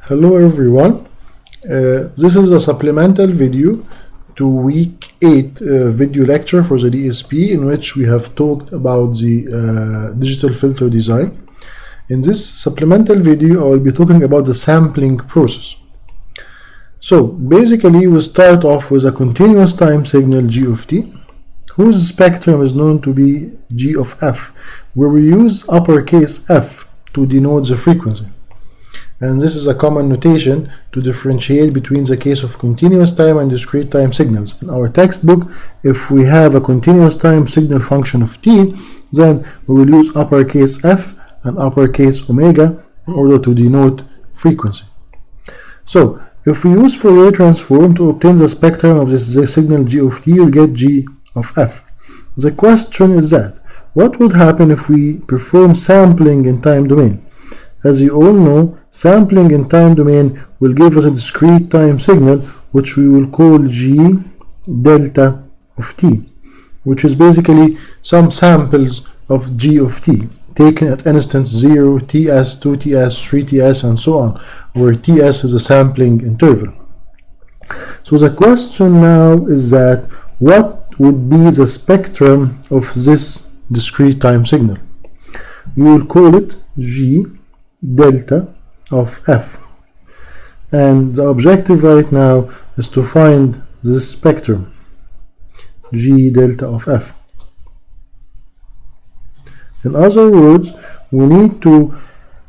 Hello everyone. This is a supplemental video to week 8 video lecture for the DSP, in which we have talked about the digital filter design. In this supplemental video I will be talking about the sampling process. So basically we start off with a continuous time signal G of t, whose spectrum is known to be G of f, where we use uppercase F to denote the frequency. And this is a common notation to differentiate between the case of continuous time and discrete time signals. In our textbook, if we have a continuous time signal function of t, then we will use uppercase F and uppercase omega in order to denote frequency. So if we use Fourier transform to obtain the spectrum of this signal G of t, you'll get G of f. The question is that, what would happen if we perform sampling in time domain? As you all know, sampling in time domain will give us a discrete time signal, which we will call G delta of t, which is basically some samples of G of t taken at instance 0, ts, 2ts, 3ts, and so on, where ts is a sampling interval. So the question now is that, what would be the spectrum of this discrete time signal? We will call it G delta of f, and the objective right now is to find this spectrum G delta of f. In other words, we need to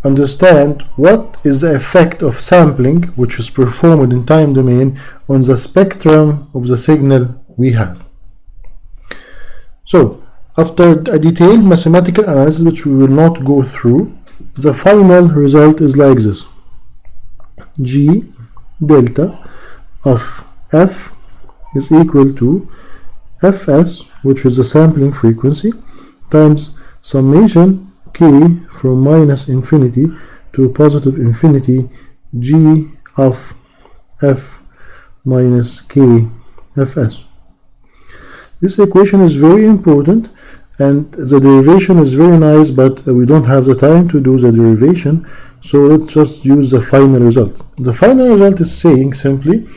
understand what is the effect of sampling, which is performed in time domain, on the spectrum of the signal we have. So after a detailed mathematical analysis, which we will not go through, the final result is like this: G delta of f is equal to fs, which is the sampling frequency, times summation k from minus infinity to positive infinity G of f minus k fs. This equation is very important, and the derivation is very nice, but we don't have the time to do the derivation, so let's just use the final result. The final result is saying simply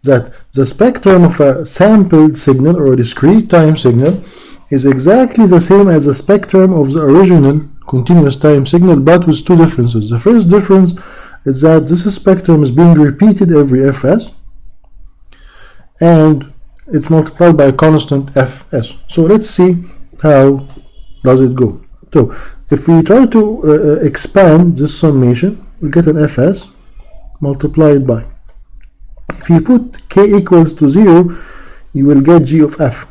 that the spectrum of a sampled signal or a discrete time signal is exactly the same as the spectrum of the original continuous time signal, but with two differences. The first difference is that this spectrum is being repeated every fs, and it's multiplied by a constant fs. So let's see how does it go. So if we try to expand this summation, we get an fs multiplied by, if you put k equals to 0, you will get G of f,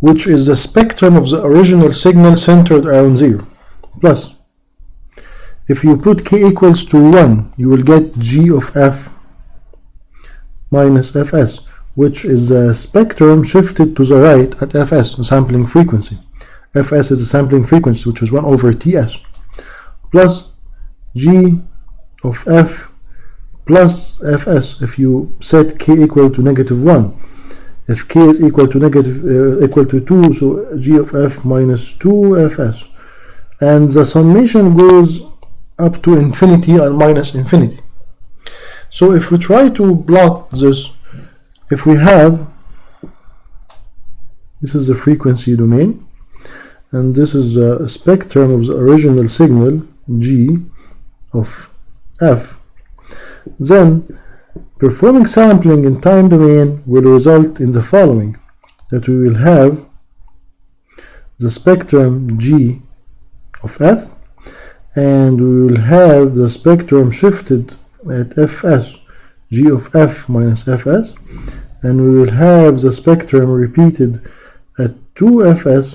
which is the spectrum of the original signal centered around 0, plus if you put k equals to 1, you will get G of f minus fs, which is the spectrum shifted to the right at fs, the sampling frequency. Fs is the sampling frequency, which is 1 over ts, plus G of f plus fs if you set k equal to -1. If k is equal to 2, so G of f minus 2fs. And the summation goes up to infinity and minus infinity. So if we try to plot this, if we have, this is the frequency domain, and this is the spectrum of the original signal G of f, then performing sampling in time domain will result in the following: that we will have the spectrum G of f, and we will have the spectrum shifted at fs, G of f minus fs, and we will have the spectrum repeated at 2fs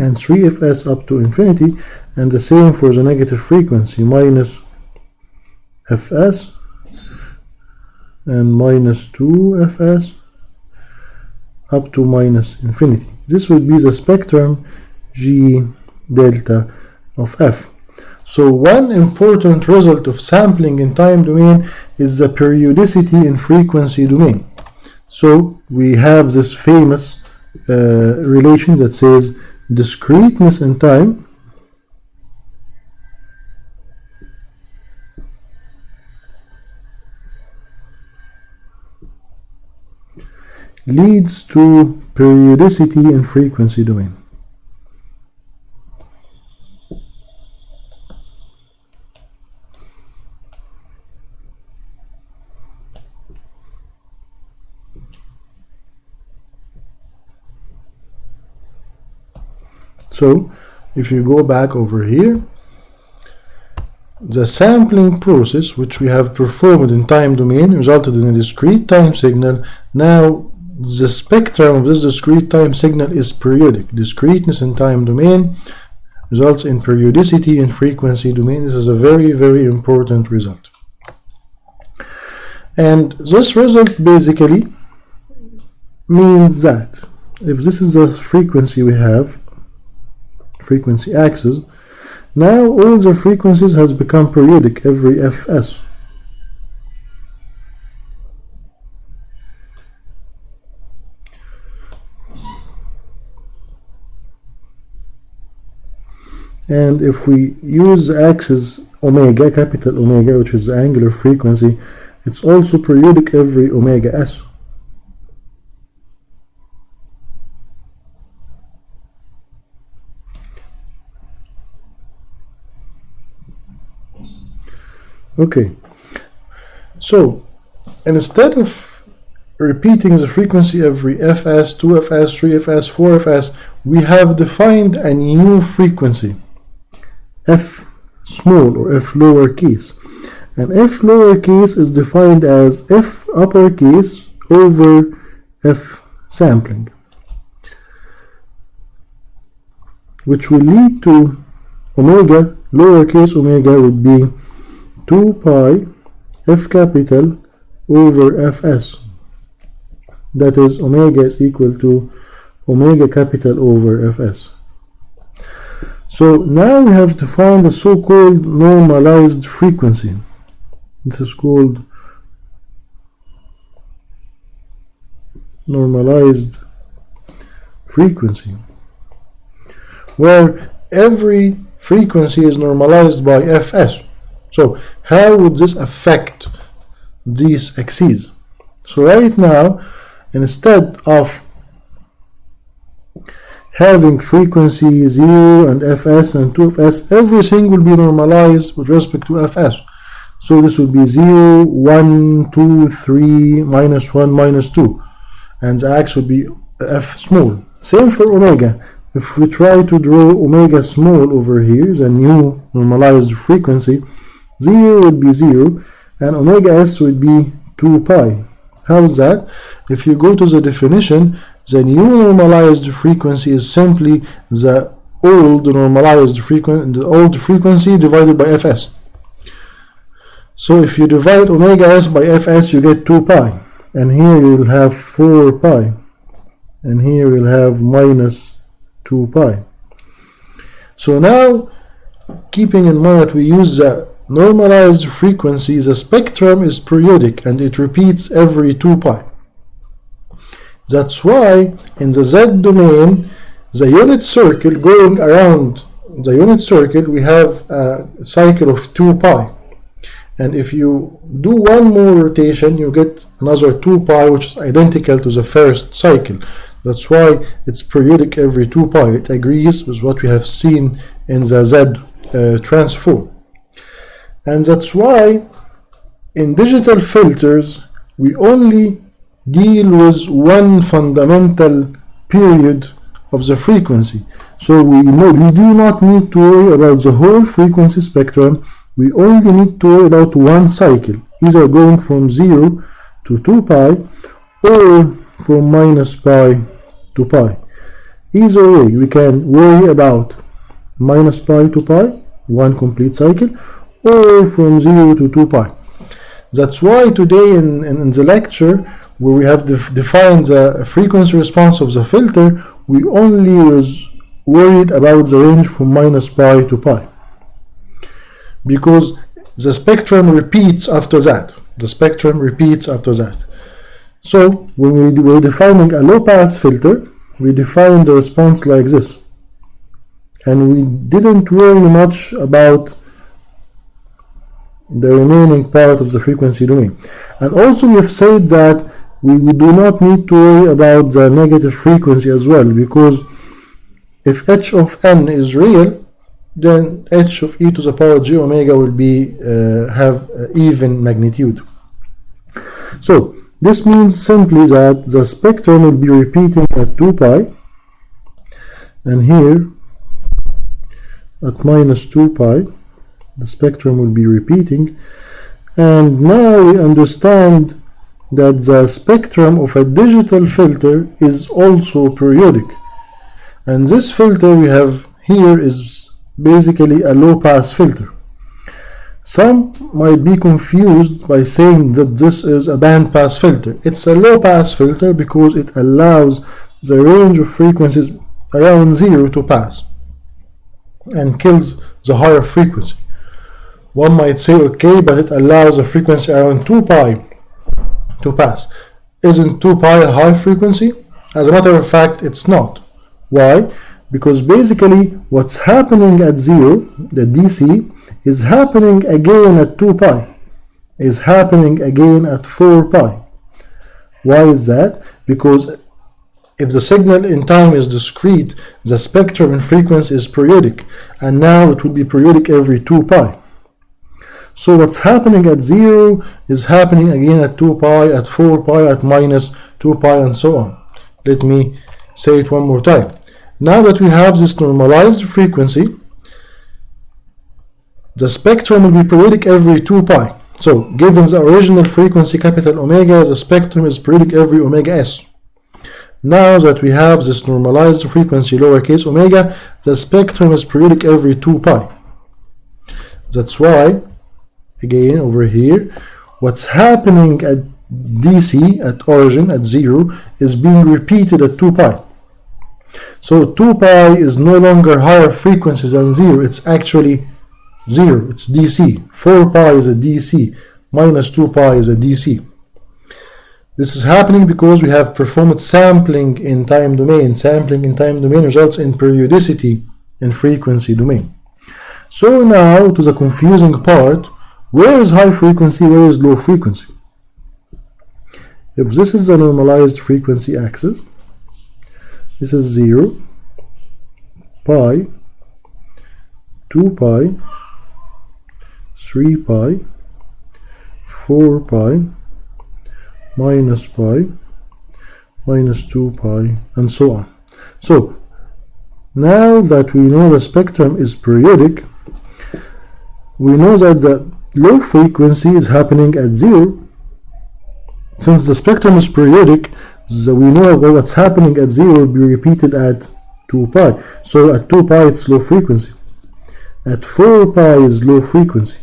and 3fs up to infinity, and the same for the negative frequency, minus fs and minus 2fs up to minus infinity. This would be the spectrum G delta of f. So one important result of sampling in time domain is the periodicity in frequency domain. So we have this famous relation that says discreteness in time leads to periodicity in frequency domain. So if you go back over here, the sampling process which we have performed in time domain resulted in a discrete time signal. Now the spectrum of this discrete time signal is periodic. Discreteness in time domain results in periodicity in frequency domain. This is a very, very important result. And this result basically means that if this is the frequency we have, frequency axis, now all the frequencies has become periodic every fs. And if we use the axis omega, capital omega, which is the angular frequency, it's also periodic every omega s. Okay, so instead of repeating the frequency every fs, 2fs, 3fs, 4fs, we have defined a new frequency, f small or f lowercase. And f lowercase is defined as f uppercase over f sampling, which will lead to omega, lowercase omega would be 2 pi f capital over fs. That is, omega is equal to omega capital over fs. So now we have defined the so-called normalized frequency. This is called normalized frequency, where every frequency is normalized by fs. So how would this affect these axes? So right now, instead of having frequency 0 and fs and 2fs, everything will be normalized with respect to fs. So this would be 0, 1, 2, 3, minus 1, minus 2. And the axis would be f small. Same for omega. If we try to draw omega small over here, the new normalized frequency, 0 would be 0 and omega s would be 2 pi. How is that? If you go to the definition, the new normalized frequency is simply the old normalized frequency, the old frequency divided by fs. So if you divide omega s by fs, you get 2 pi. And here you will have 4 pi. And here we'll have minus 2 pi. So now, keeping in mind that we use the normalized frequency, the spectrum is periodic and it repeats every 2 pi. That's why in the z domain, the unit circle going around the unit circle, we have a cycle of 2 pi. And if you do one more rotation, you get another 2 pi, which is identical to the first cycle. That's why it's periodic every 2 pi. It agrees with what we have seen in the z transform. And that's why in digital filters, we only deal with one fundamental period of the frequency. So we do not need to worry about the whole frequency spectrum. We only need to worry about one cycle, either going from 0 to 2 pi or from minus pi to pi. Either way, we can worry about minus pi to pi, one complete cycle, or from 0 to 2 pi. That's why today in the lecture, where we have defined the frequency response of the filter, we only was worried about the range from minus pi to pi, because the spectrum repeats after that. So when we're defining a low pass filter, we define the response like this, and we didn't worry much about the remaining part of the frequency domain. And also we've said that we do not need to worry about the negative frequency as well, because if h of n is real, then h of e to the power j omega will be have even magnitude. So this means simply that the spectrum will be repeating at 2 pi, and here at minus 2 pi the spectrum will be repeating. And now we understand that the spectrum of a digital filter is also periodic, and this filter we have here is basically a low pass filter. Some might be confused by saying that this is a band pass filter. It's a low pass filter because it allows the range of frequencies around 0 to pass and kills the higher frequency. One might say, okay, but it allows a frequency around 2 pi to pass. Isn't 2 pi a high frequency? As a matter of fact, it's not. Why? Because basically what's happening at 0, the DC, is happening again at 2 pi, is happening again at 4 pi. Why is that? Because if the signal in time is discrete, the spectrum in frequency is periodic, and now it would be periodic every 2 pi. So what's happening at 0 is happening again at 2 pi, at 4 pi, at minus 2 pi, and so on. Let me say it one more time. Now that we have this normalized frequency, the spectrum will be periodic every 2 pi. So given the original frequency capital omega, the spectrum is periodic every omega s. Now that we have this normalized frequency lowercase omega, the spectrum is periodic every 2 pi. That's why, again over here, what's happening at DC, at origin, at 0, is being repeated at 2 pi. So 2 pi is no longer higher frequency than 0, it's actually 0, it's DC. 4 pi is a DC, minus 2 pi is a DC. This is happening because we have performed sampling in time domain. Sampling in time domain results in periodicity in frequency domain. So now to the confusing part, where is high frequency, where is low frequency? If this is the normalized frequency axis, this is 0, pi, 2 pi, 3 pi, 4 pi, minus pi, minus 2 pi, and so on. So now that we know the spectrum is periodic, we know that the low frequency is happening at 0. Since the spectrum is periodic, we know what's happening at 0 will be repeated at 2 pi. So at 2 pi it's low frequency. At 4 pi is low frequency.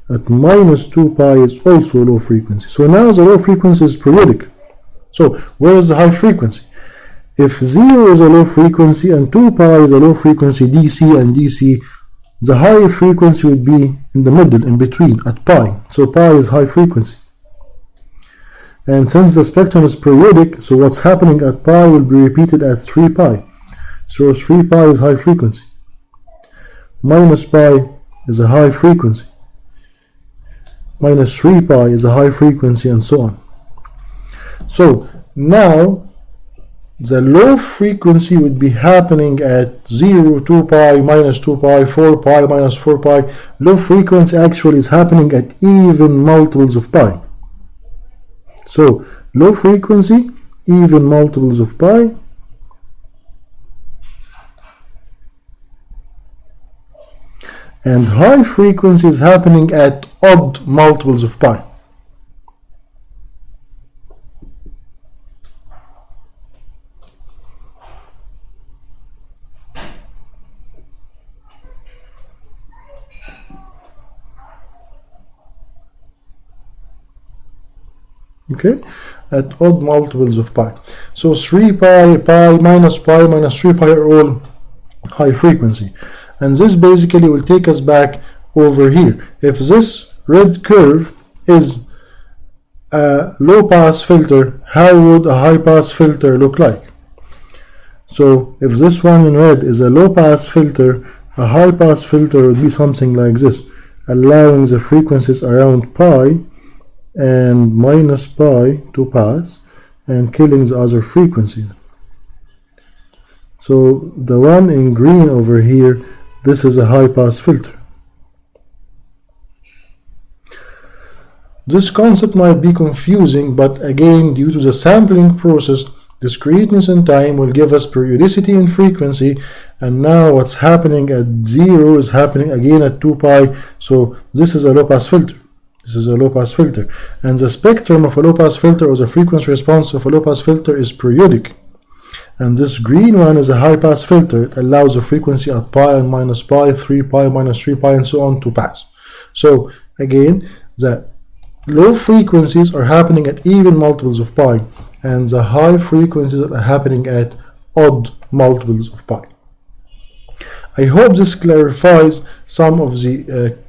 At minus 2 pi is also low frequency. So now the low frequency is periodic. So where is the high frequency? If 0 is a low frequency and 2 pi is a low frequency, DC and DC, the higher frequency would be in the middle, in between, at pi. So pi is high frequency. And since the spectrum is periodic, so what's happening at pi will be repeated at 3 pi. So 3 pi is high frequency. Minus pi is a high frequency. Minus 3 pi is a high frequency, and so on. So now the low frequency would be happening at 0, 2 pi, minus 2 pi, 4 pi, minus 4 pi. Low frequency actually is happening at even multiples of pi. So low frequency, even multiples of pi. And high frequency is happening at odd multiples of pi. Okay, at odd multiples of pi. So 3 pi, pi, minus 3 pi are all high frequency. And this basically will take us back over here. If this red curve is a low pass filter, how would a high pass filter look like? So if this one in red is a low pass filter, a high pass filter would be something like this, allowing the frequencies around pi and minus pi to pass, and killing the other frequency. So the one in green over here, this is a high pass filter. This concept might be confusing, but again, due to the sampling process, discreteness in time will give us periodicity and frequency, and now what's happening at 0 is happening again at 2 pi, so this is a low pass filter. This is a low pass filter, and the spectrum of a low pass filter, or the frequency response of a low pass filter, is periodic. And this green one is a high pass filter. It allows the frequency at pi and minus pi, 3 pi, minus 3 pi, and so on to pass. So again, the low frequencies are happening at even multiples of pi, and the high frequencies are happening at odd multiples of pi. I hope this clarifies some of the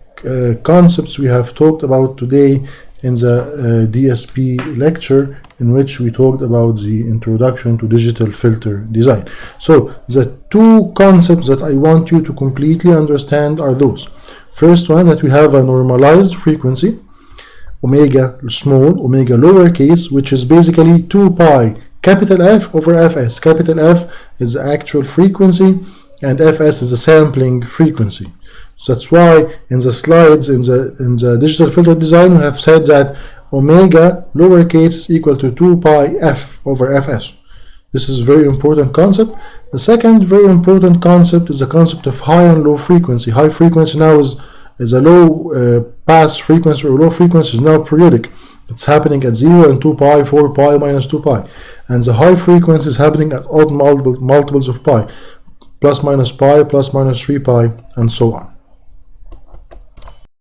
concepts we have talked about today in the DSP lecture, in which we talked about the introduction to digital filter design. So the two concepts that I want you to completely understand are those. First one, that we have a normalized frequency, omega small, omega lowercase, which is basically 2 pi capital F over Fs. Capital F is the actual frequency, and Fs is the sampling frequency. So that's why in the slides in the digital filter design, we have said that omega lowercase is equal to 2 pi F over Fs. This is a very important concept. The second very important concept is the concept of high and low frequency. High frequency now is a low pass frequency, or low frequency is now periodic. It's happening at 0 and 2 pi, 4 pi, minus 2 pi. And the high frequency is happening at odd multiples of pi, plus minus pi, plus minus 3 pi, and so on.